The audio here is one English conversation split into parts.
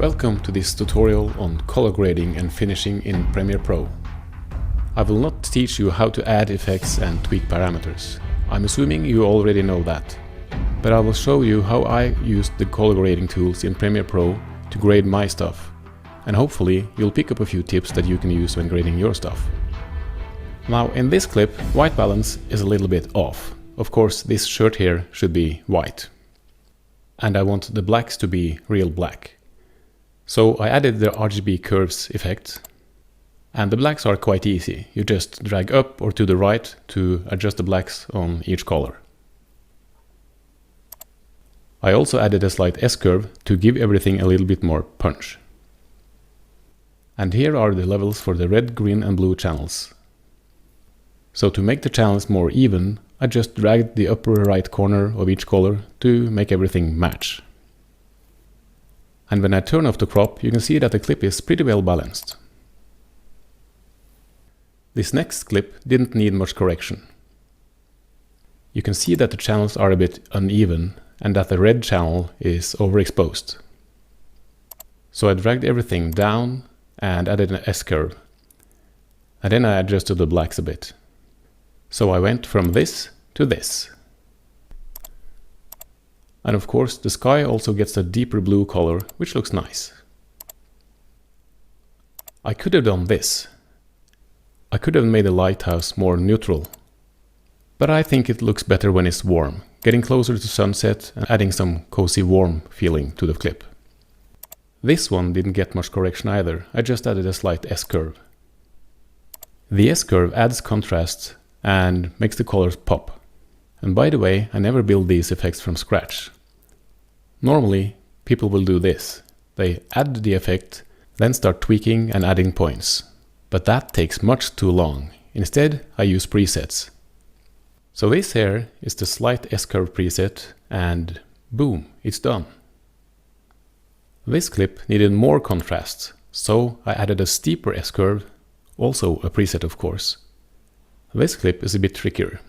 Welcome to this tutorial on color grading and finishing in Premiere Pro. I will not teach you how to add effects and tweak parameters. I'm assuming you already know that. But I will show you how I used the color grading tools in Premiere Pro to grade my stuff. And hopefully you'll pick up a few tips that you can use when grading your stuff. Now in this clip, white balance is a little bit off. Of course, this shirt here should be white. And I want the blacks to be real black. So I added the RGB curves effect, and the blacks are quite easy. You just drag up or to the right to adjust the blacks on each color. I also added a slight S-curve to give everything a little bit more punch. And here are the levels for the red, green and blue channels. So to make the channels more even, I just dragged the upper right corner of each color to make everything match. And when I turn off the crop, you can see that the clip is pretty well balanced. This next clip didn't need much correction. You can see that the channels are a bit uneven and that the red channel is overexposed. So I dragged everything down and added an S-curve. And then I adjusted the blacks a bit. So I went from this to this. And of course the sky also gets a deeper blue color, which looks nice. I could have done this. I could have made the lighthouse more neutral. But I think it looks better when it's warm, getting closer to sunset and adding some cozy warm feeling to the clip. This one didn't get much correction either, I just added a slight S-curve. The S-curve adds contrast and makes the colors pop. And by the way, I never build these effects from scratch. Normally, people will do this. They add the effect, then start tweaking and adding points. But that takes much too long. Instead, I use presets. So this here is the slight S-curve preset, and boom, it's done. This clip needed more contrast, so I added a steeper S-curve, also a preset of course. This clip is a bit trickier.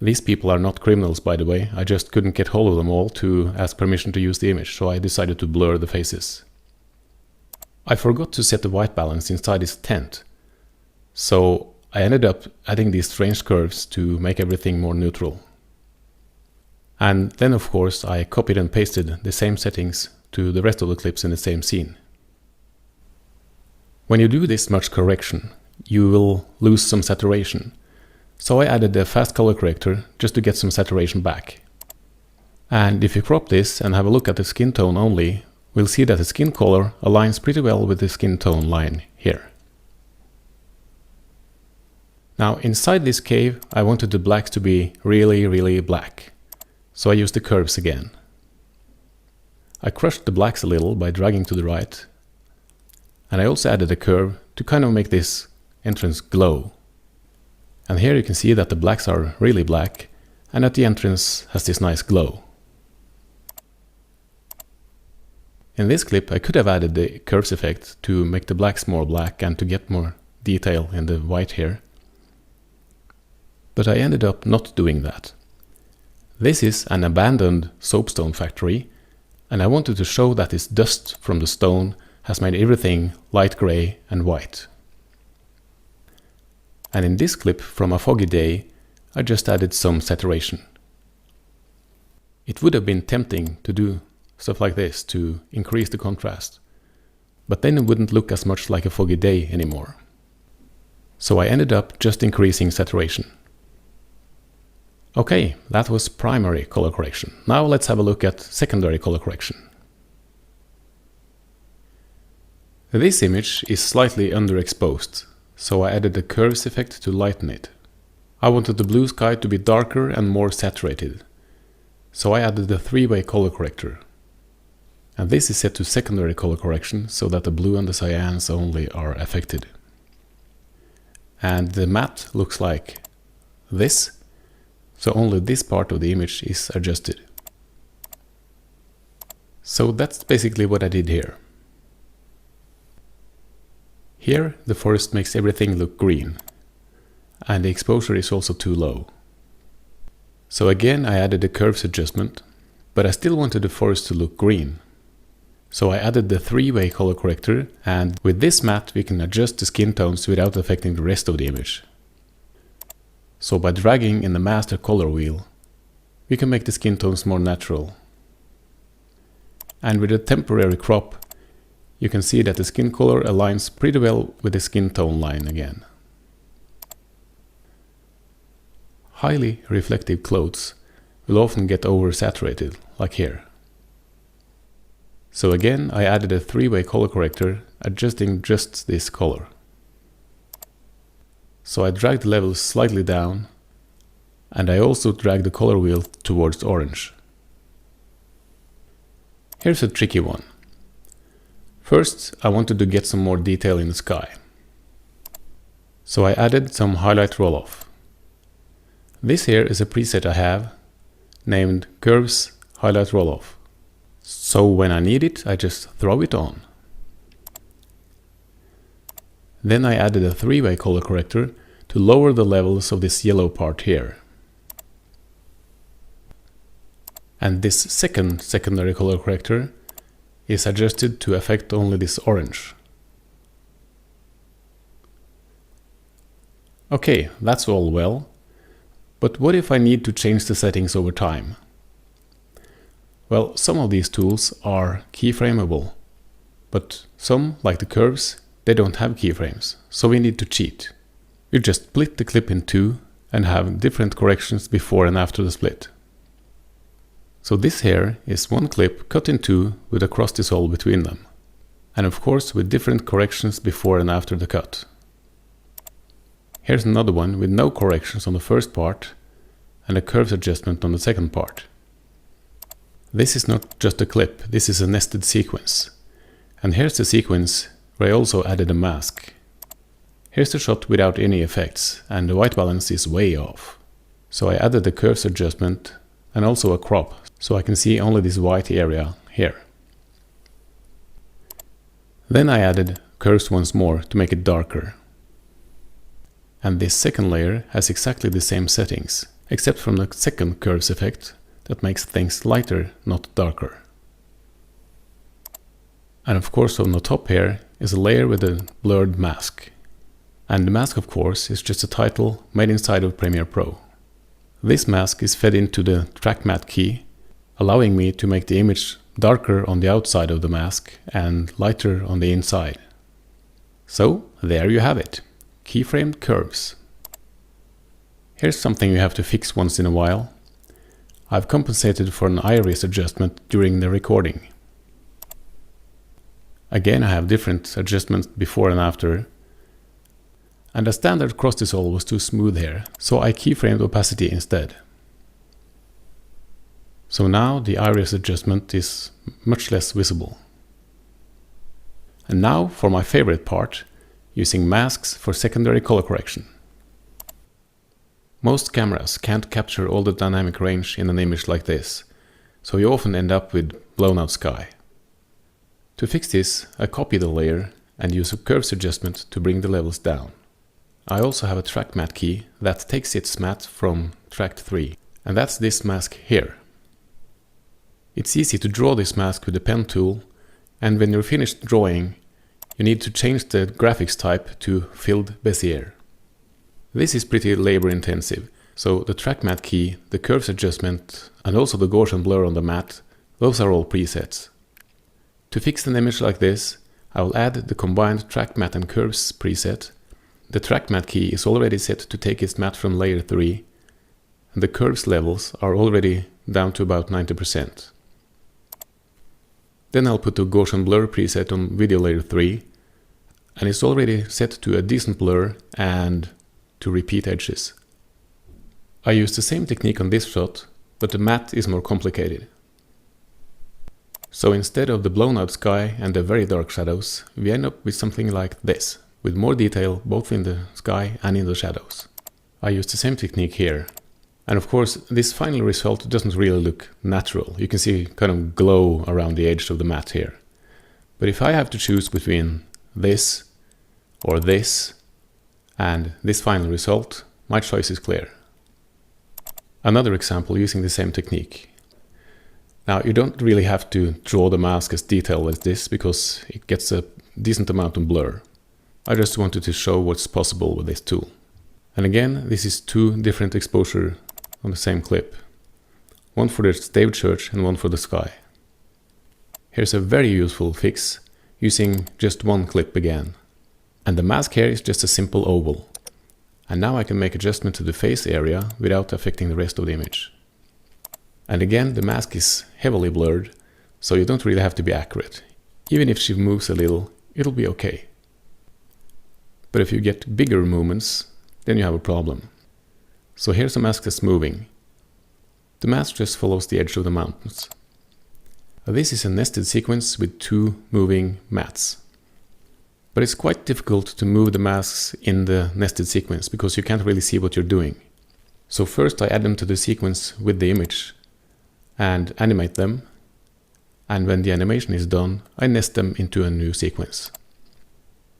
These people are not criminals, by the way. I just couldn't get hold of them all to ask permission to use the image, so I decided to blur the faces. I forgot to set the white balance inside this tent, so I ended up adding these strange curves to make everything more neutral. And then of course I copied and pasted the same settings to the rest of the clips in the same scene. When you do this much correction, you will lose some saturation. So I added a fast color corrector just to get some saturation back. And if you crop this and have a look at the skin tone only, we'll see that the skin color aligns pretty well with the skin tone line here. Now inside this cave I wanted the blacks to be really black. So I used the curves again. I crushed the blacks a little by dragging to the right. And I also added a curve to kind of make this entrance glow. And here you can see that the blacks are really black and that the entrance has this nice glow. In this clip I could have added the curves effect to make the blacks more black and to get more detail in the white here. But I ended up not doing that. This is an abandoned soapstone factory and I wanted to show that this dust from the stone has made everything light grey and white. And in this clip from a foggy day, I just added some saturation. It would have been tempting to do stuff like this to increase the contrast, but then it wouldn't look as much like a foggy day anymore. So I ended up just increasing saturation. Okay, that was primary color correction. Now let's have a look at secondary color correction. This image is slightly underexposed. So I added the curves effect to lighten it. I wanted the blue sky to be darker and more saturated. So I added the three-way color corrector. And this is set to secondary color correction so that the blue and the cyans only are affected. And the matte looks like this. So only this part of the image is adjusted. So that's basically what I did here. Here the forest makes everything look green, and the exposure is also too low. So again I added a curves adjustment, but I still wanted the forest to look green. So I added the three-way color corrector, and with this matte we can adjust the skin tones without affecting the rest of the image. So by dragging in the master color wheel, we can make the skin tones more natural. And with a temporary crop, you can see that the skin color aligns pretty well with the skin tone line again. Highly reflective clothes will often get oversaturated, like here. So again, I added a three-way color corrector, adjusting just this color. So I dragged the levels slightly down, and I also dragged the color wheel towards orange. Here's a tricky one. First, I wanted to get some more detail in the sky. So I added some highlight roll-off. This here is a preset I have, named Curves Highlight Roll-Off. So when I need it, I just throw it on. Then I added a three-way color corrector to lower the levels of this yellow part here. And this second secondary color corrector is adjusted to affect only this orange. Okay, that's all well. But what if I need to change the settings over time? Well, some of these tools are keyframeable, but some, like the curves, they don't have keyframes, so we need to cheat. You just split the clip in two and have different corrections before and after the split. So this here is one clip cut in two with a cross dissolve between them, and of course with different corrections before and after the cut. Here's another one with no corrections on the first part and a curves adjustment on the second part. This is not just a clip, this is a nested sequence. And here's the sequence where I also added a mask. Here's the shot without any effects, and the white balance is way off. So I added the curves adjustment and also a crop, so I can see only this white area here. Then I added curves once more to make it darker. And this second layer has exactly the same settings, except from the second curves effect that makes things lighter, not darker. And of course on the top here is a layer with a blurred mask. And the mask of course is just a title made inside of Premiere Pro. This mask is fed into the track matte key, allowing me to make the image darker on the outside of the mask and lighter on the inside. So there you have it, keyframed curves. Here's something you have to fix once in a while. I've compensated for an iris adjustment during the recording. Again, I have different adjustments before and after. And the standard cross dissolve was too smooth here, so I keyframed opacity instead. So now the iris adjustment is much less visible. And now for my favorite part, using masks for secondary color correction. Most cameras can't capture all the dynamic range in an image like this, so you often end up with blown out sky. To fix this, I copy the layer and use a curves adjustment to bring the levels down. I also have a track matte key that takes its matte from track 3, and that's this mask here. It's easy to draw this mask with the pen tool, and when you're finished drawing, you need to change the graphics type to filled Bezier. This is pretty labor intensive, so the track matte key, the curves adjustment and also the Gaussian blur on the matte, those are all presets. To fix an image like this, I will add the combined track matte and curves preset. The track matte key is already set to take its matte from layer 3, and the curves levels are already down to about 90%. Then I'll put the Gaussian blur preset on video layer 3, and it's already set to a decent blur and to repeat edges. I use the same technique on this shot, but the matte is more complicated. So instead of the blown out sky and the very dark shadows, we end up with something like this, with more detail both in the sky and in the shadows. I use the same technique here. And of course, this final result doesn't really look natural. You can see kind of glow around the edge of the matte here. But if I have to choose between this or this and this final result, my choice is clear. Another example using the same technique. Now, you don't really have to draw the mask as detailed as this because it gets a decent amount of blur. I just wanted to show what's possible with this tool. And again, this is two different exposures on the same clip. One for the stage church and one for the sky. Here's a very useful fix using just one clip again. And the mask here is just a simple oval. And now I can make adjustment to the face area without affecting the rest of the image. And again, the mask is heavily blurred, so you don't really have to be accurate. Even if she moves a little, it'll be okay. But if you get bigger movements, then you have a problem. So here's a mask that's moving. The mask just follows the edge of the mountains. This is a nested sequence with two moving mats. But it's quite difficult to move the masks in the nested sequence because you can't really see what you're doing. So first I add them to the sequence with the image and animate them. And when the animation is done, I nest them into a new sequence.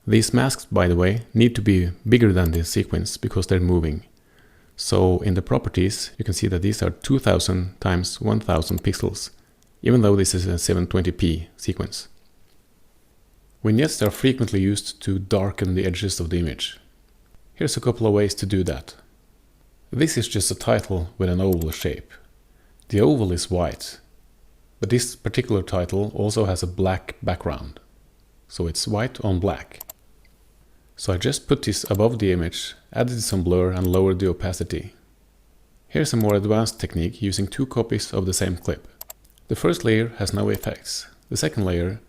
These masks, by the way, need to be bigger than the sequence because they're moving. So in the properties, you can see that these are 2000 times 1000 pixels, even though this is a 720p sequence. Vignettes are frequently used to darken the edges of the image. Here's a couple of ways to do that. This is just a title with an oval shape. The oval is white, but this particular title also has a black background. So it's white on black. So I just put this above the image, added some blur and lowered the opacity. Here's a more advanced technique using two copies of the same clip. The first layer has no effects. The second layer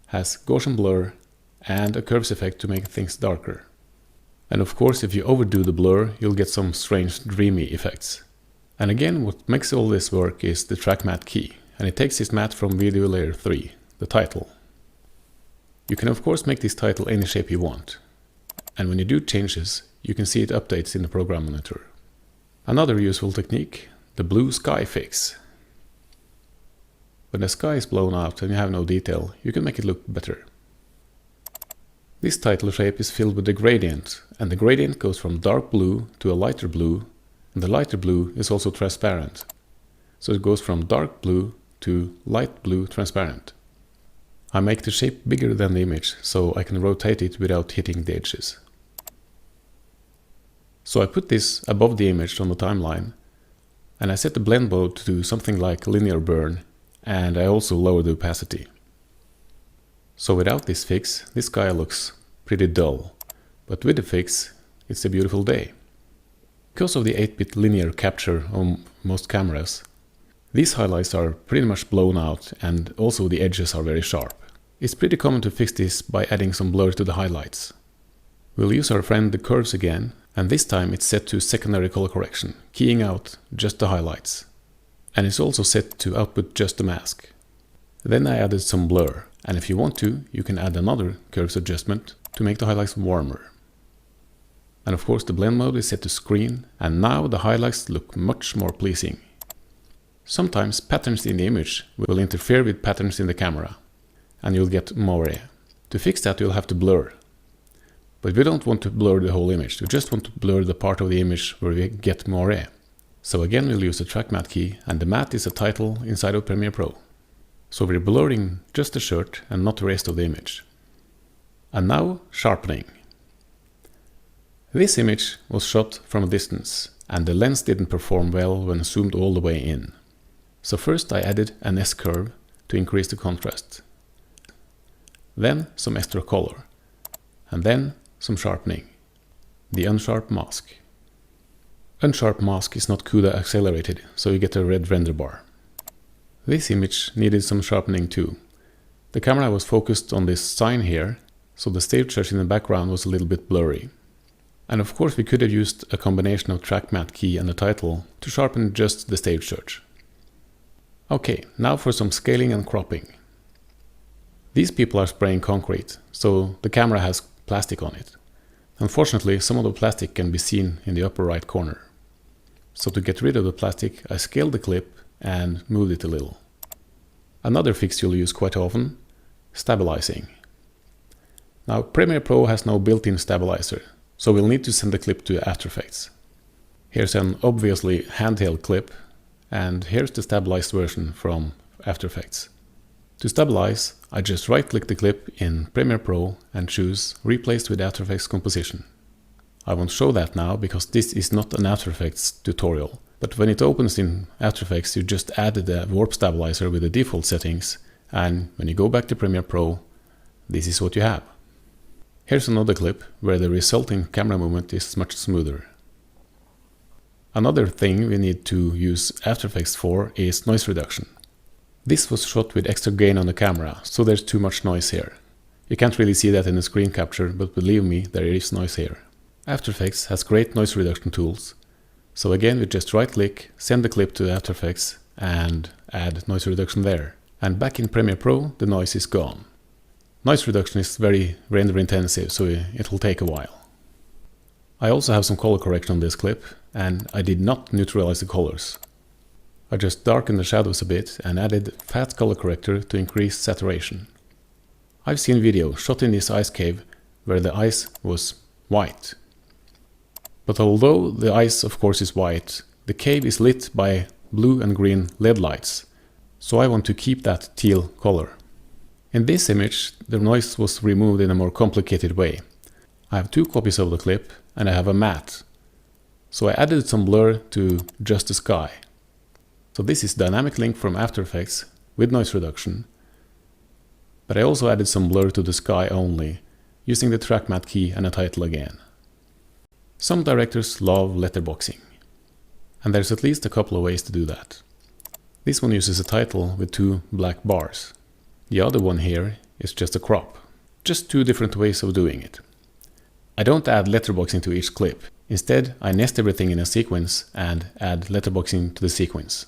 has Gaussian blur and a curves effect to make things darker. And of course, if you overdo the blur, you'll get some strange dreamy effects. And again, what makes all this work is the track matte key, and it takes this matte from video layer 3, the title. You can of course make this title any shape you want. And when you do changes, you can see it updates in the program monitor. Another useful technique, the blue sky fix. When the sky is blown out and you have no detail, you can make it look better. This title shape is filled with the gradient, and the gradient goes from dark blue to a lighter blue, and the lighter blue is also transparent. So it goes from dark blue to light blue transparent. I make the shape bigger than the image, so I can rotate it without hitting the edges. So I put this above the image on the timeline, and I set the blend mode to something like linear burn, and I also lower the opacity. So without this fix, this sky looks pretty dull, but with the fix, it's a beautiful day. Because of the 8-bit linear capture on most cameras, these highlights are pretty much blown out, and also the edges are very sharp. It's pretty common to fix this by adding some blur to the highlights. We'll use our friend the curves again, and this time it's set to secondary color correction, keying out just the highlights. And it's also set to output just the mask. Then I added some blur, and if you want to, you can add another curves adjustment to make the highlights warmer. And of course the blend mode is set to screen, and now the highlights look much more pleasing. Sometimes patterns in the image will interfere with patterns in the camera, and you'll get moire. To fix that, you'll have to blur. But we don't want to blur the whole image, we just want to blur the part of the image where we get moire. So again, we'll use the track matte key, and the matte is a title inside of Premiere Pro. So we're blurring just the shirt and not the rest of the image. And now, sharpening. This image was shot from a distance, and the lens didn't perform well when zoomed all the way in. So first I added an S-curve to increase the contrast. Then some extra color, and then some sharpening. The unsharp mask. Unsharp mask is not CUDA accelerated, so you get a red render bar. This image needed some sharpening too. The camera was focused on this sign here, so the stage church in the background was a little bit blurry. And of course we could have used a combination of track matte key and the title to sharpen just the stage church. Okay, now for some scaling and cropping. These people are spraying concrete, so the camera has plastic on it. Unfortunately, some of the plastic can be seen in the upper right corner. So to get rid of the plastic, I scaled the clip and moved it a little. Another fix you'll use quite often, stabilizing. Now Premiere Pro has no built-in stabilizer, so we'll need to send the clip to After Effects. Here's an obviously handheld clip, and here's the stabilized version from After Effects. To stabilize, I just right-click the clip in Premiere Pro and choose Replace with After Effects Composition. I won't show that now because this is not an After Effects tutorial, but when it opens in After Effects you just add the warp stabilizer with the default settings, and when you go back to Premiere Pro, this is what you have. Here's another clip where the resulting camera movement is much smoother. Another thing we need to use After Effects for is noise reduction. This was shot with extra gain on the camera, so there's too much noise here. You can't really see that in the screen capture, but believe me, there is noise here. After Effects has great noise reduction tools. So again, we just right-click, send the clip to After Effects and add noise reduction there. And back in Premiere Pro, the noise is gone. Noise reduction is very render intensive, so it'll take a while. I also have some color correction on this clip, and I did not neutralize the colors. I just darkened the shadows a bit and added fat color corrector to increase saturation. I've seen videos shot in this ice cave where the ice was white. But although the ice of course is white, the cave is lit by blue and green LED lights, so I want to keep that teal color. In this image, the noise was removed in a more complicated way. I have 2 copies of the clip and I have a matte. So I added some blur to just the sky. So this is dynamic link from After Effects with noise reduction. But I also added some blur to the sky only, using the track matte key and a title again. Some directors love letterboxing, and there's at least a couple of ways to do that. This one uses a title with 2 black bars. The other one here is just a crop. Just 2 different ways of doing it. I don't add letterboxing to each clip. Instead, I nest everything in a sequence and add letterboxing to the sequence.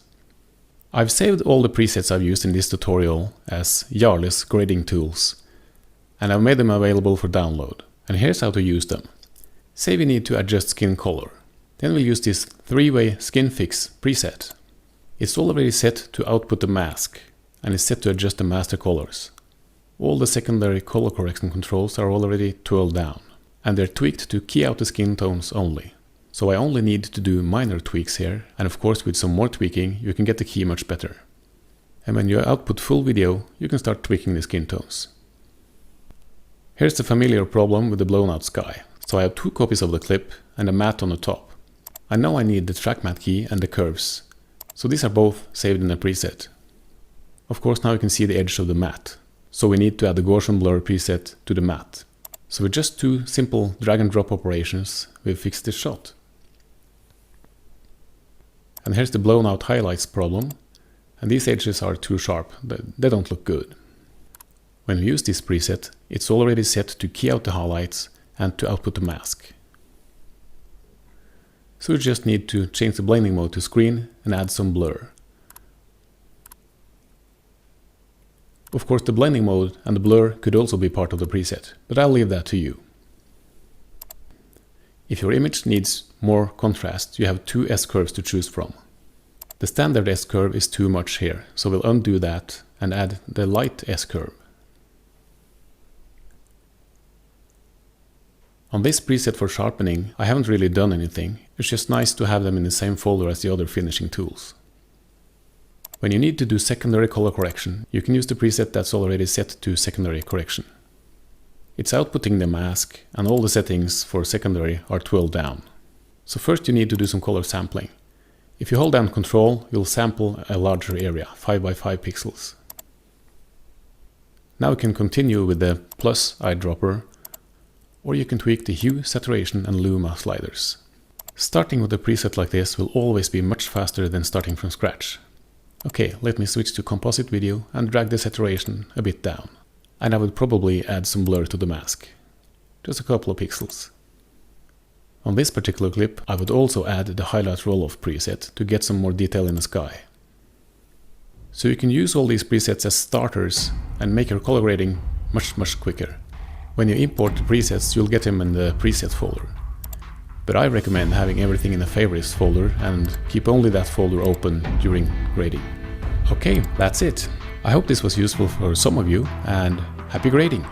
I've saved all the presets I've used in this tutorial as Jarle's grading tools, and I've made them available for download. And here's how to use them. Say we need to adjust skin color. Then we'll use this 3-way skin fix preset. It's already set to output the mask, and is set to adjust the master colors. All the secondary color correction controls are already twirled down, and they're tweaked to key out the skin tones only. So I only need to do minor tweaks here, and of course with some more tweaking you can get the key much better. And when you output full video, you can start tweaking the skin tones. Here's the familiar problem with the blown out sky. So I have 2 copies of the clip and a matte on the top. I know I need the track matte key and the curves, so these are both saved in a preset. Of course now you can see the edge of the matte, so we need to add the Gaussian blur preset to the matte. So with just 2 simple drag and drop operations, we've fixed this shot. And here's the blown out highlights problem, and these edges are too sharp, they don't look good. When we use this preset, it's already set to key out the highlights and to output the mask. So we just need to change the blending mode to screen and add some blur. Of course the blending mode and the blur could also be part of the preset, but I'll leave that to you. If your image needs more contrast, you have 2 S-curves to choose from. The standard S-curve is too much here, so we'll undo that and add the light S-curve. On this preset for sharpening, I haven't really done anything. It's just nice to have them in the same folder as the other finishing tools. When you need to do secondary color correction, you can use the preset that's already set to secondary correction. It's outputting the mask, and all the settings for secondary are twirled down. So first you need to do some color sampling. If you hold down Ctrl, you'll sample a larger area, 5 by 5 pixels. Now you can continue with the plus eyedropper, or you can tweak the hue, saturation and luma sliders. Starting with a preset like this will always be much faster than starting from scratch. Okay, let me switch to composite video and drag the saturation a bit down. And I would probably add some blur to the mask. Just a couple of pixels. On this particular clip, I would also add the highlight roll-off preset to get some more detail in the sky. So you can use all these presets as starters and make your color grading much quicker. When you import the presets, you'll get them in the preset folder. But I recommend having everything in the favorites folder and keep only that folder open during grading. Okay, that's it. I hope this was useful for some of you, and happy grading!